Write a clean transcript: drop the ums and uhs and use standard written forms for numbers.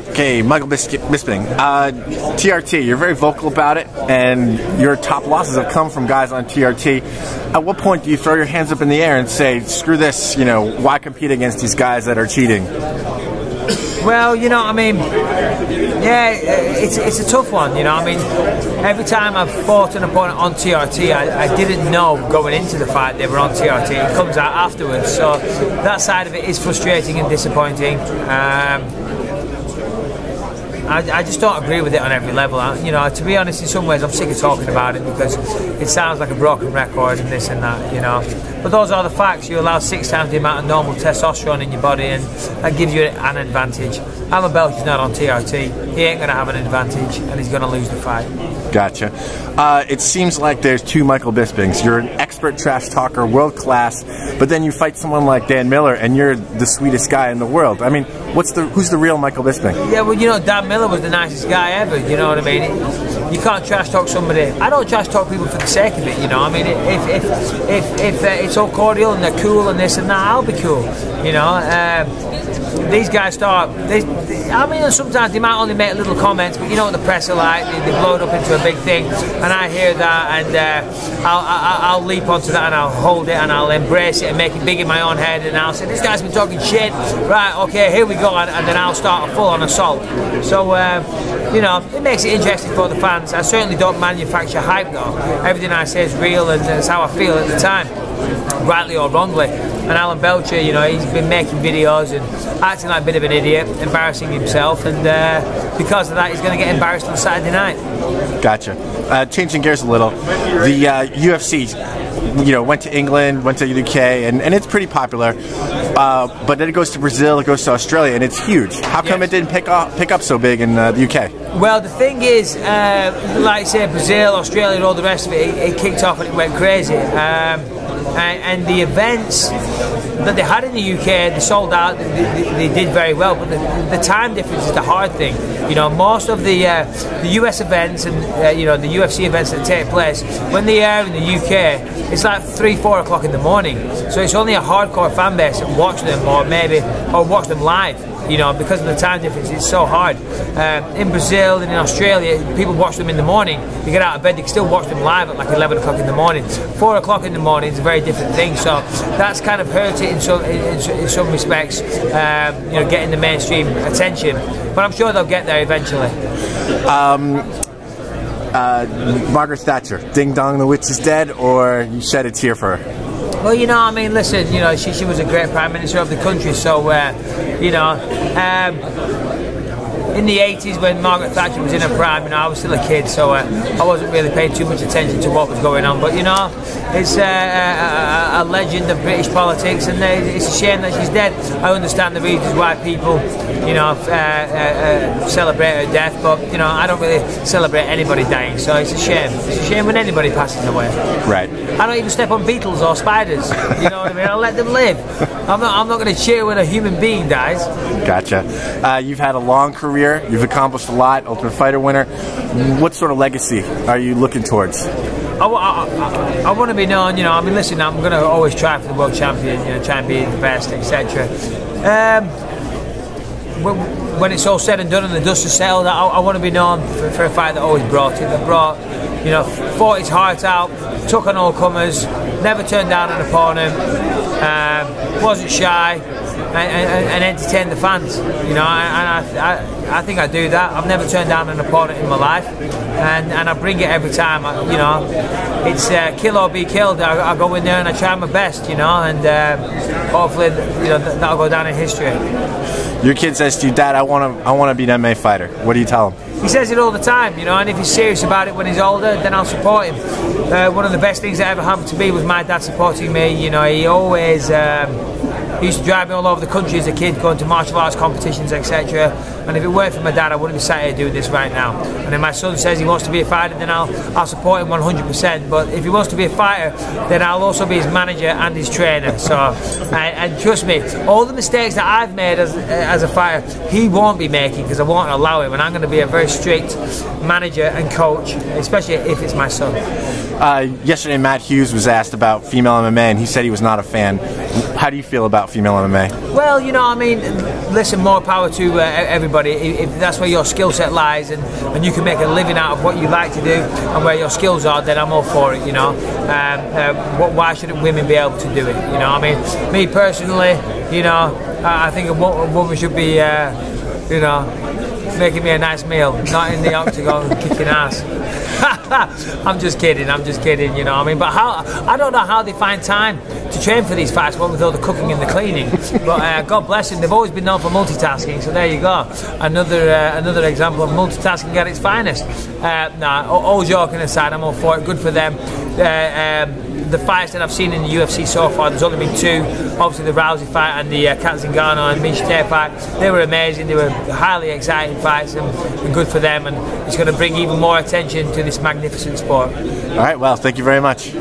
Okay, Michael Bisping. TRT, you're very vocal about it, and your top losses have come from guys on TRT. At what point do you throw your hands up in the air and say, screw this, why compete against these guys that are cheating? Well, it's a tough one, every time I've fought an opponent on TRT, I didn't know going into the fight they were on TRT. It comes out afterwards, so that side of it is frustrating and disappointing. I just don't agree with it on every level. To be honest, in some ways I'm sick of talking about it because it sounds like a broken record and this and that, But those are the facts. You allow 6 times the amount of normal testosterone in your body, and that gives you an advantage. Alan Belcher's not on TRT. He ain't going to have an advantage, and he's going to lose the fight. Gotcha. It seems like there's 2 Michael Bispings. You're an expert trash talker, world class, but then you fight someone like Dan Miller, and you're the sweetest guy in the world. I mean, who's the real Michael Bisping? Yeah, well, Dan Miller was the nicest guy ever. You know what I mean? You can't trash talk somebody. I don't trash talk people for the sake of it. If it's all cordial and they're cool and this and that, I'll be cool. These guys sometimes they might only make little comments, but you know what the press are like. They blow it up into a big thing, and I hear that, and I'll leap onto that, and I'll hold it, and I'll embrace it, and make it big in my own head, and I'll say, this guy's been talking shit, right, okay, here we go, and then I'll start a full-on assault. So, it makes it interesting for the fans. I certainly don't manufacture hype, though. Everything I say is real, and that's how I feel at the time, rightly or wrongly. And Alan Belcher, he's been making videos and acting like a bit of an idiot, embarrassing himself, and because of that, he's going to get embarrassed on Saturday night. Gotcha. Changing gears a little, the UFC, went to England, went to the UK, and it's pretty popular. But then it goes to Brazil, it goes to Australia, and it's huge. How come it didn't pick up so big in the UK? Well, the thing is, like I say, Brazil, Australia, and all the rest of it, it kicked off and it went crazy. And the events that they had in the UK, they sold out, they did very well, but the time difference is the hard thing. Most of the US events and the UFC events that take place, when they are in the UK, it's like 3-4 o'clock in the morning, so it's only a hardcore fan base that watch them, or watch them live. Because of the time difference, it's so hard. In Brazil and in Australia, people watch them in the morning. You get out of bed, you can still watch them live at like 11 o'clock in the morning. 4 o'clock in the morning is a very different thing. So that's kind of hurt it in some respects, getting the mainstream attention. But I'm sure they'll get there eventually. Margaret Thatcher, ding dong, the witch is dead, or you shed a tear for her? Well, listen, she was a great Prime Minister of the country, so, in the 80s when Margaret Thatcher was in her prime, I was still a kid, so I wasn't really paying too much attention to what was going on. But it's a legend of British politics, and it's a shame that she's dead. I understand the reasons why people, celebrate her death, but I don't really celebrate anybody dying, so it's a shame. It's a shame when anybody passes away. Right. I don't even step on beetles or spiders. You know what I mean? I'll let them live. I'm not going to cheer when a human being dies. Gotcha. You've had a long career. You've accomplished a lot. Ultimate Fighter winner. What sort of legacy are you looking towards? I want to be known. Listen, I'm going to always try for the world champion. Try and be the best, etc. When it's all said and done and the dust is settled, I want to be known for a fight that always brought it. That brought, fought his heart out, took on all comers, never turned down an opponent, wasn't shy, and entertained the fans. I think I do that. I've never turned down an opponent in my life, and I bring it every time. It's kill or be killed. I go in there and I try my best, and hopefully, that'll go down in history. Your kid says to you, Dad, I want to be an MMA fighter. What do you tell him? He says it all the time, and if he's serious about it when he's older, then I'll support him. One of the best things that ever happened to me was my dad supporting me. He always he used to drive me all over the country as a kid, going to martial arts competitions, etc. And if it weren't for my dad, I wouldn't be sat here doing this right now. And if my son says he wants to be a fighter, then I'll support him 100%. But if he wants to be a fighter, then I'll also be his manager and his trainer. So, and trust me, all the mistakes that I've made as a fighter, he won't be making, because I won't allow him. And I'm going to be a very strict manager and coach, especially if it's my son. Yesterday, Matt Hughes was asked about female MMA, and he said he was not a fan. How do you feel about female MMA? Well, listen, more power to everybody. If that's where your skill set lies, and you can make a living out of what you like to do and where your skills are, then I'm all for it. You know, why shouldn't women be able to do it? You know, I mean, me personally, you know, I think a woman should be, you know, making me a nice meal, not in the octagon kicking ass. I'm just kidding, you know what I mean? But I don't know how they find time to train for these fights, what with all the cooking and the cleaning. But God bless them, they've always been known for multitasking, so there you go. Another example of multitasking at its finest. All joking aside, I'm all for it, good for them. The fights that I've seen in the UFC so far, there's only been two. Obviously the Rousey fight and the Kat Zingano and Mish fight. They were amazing, they were highly exciting fights, and good for them, and it's going to bring even more attention to this magnificent sport. All right, well, thank you very much.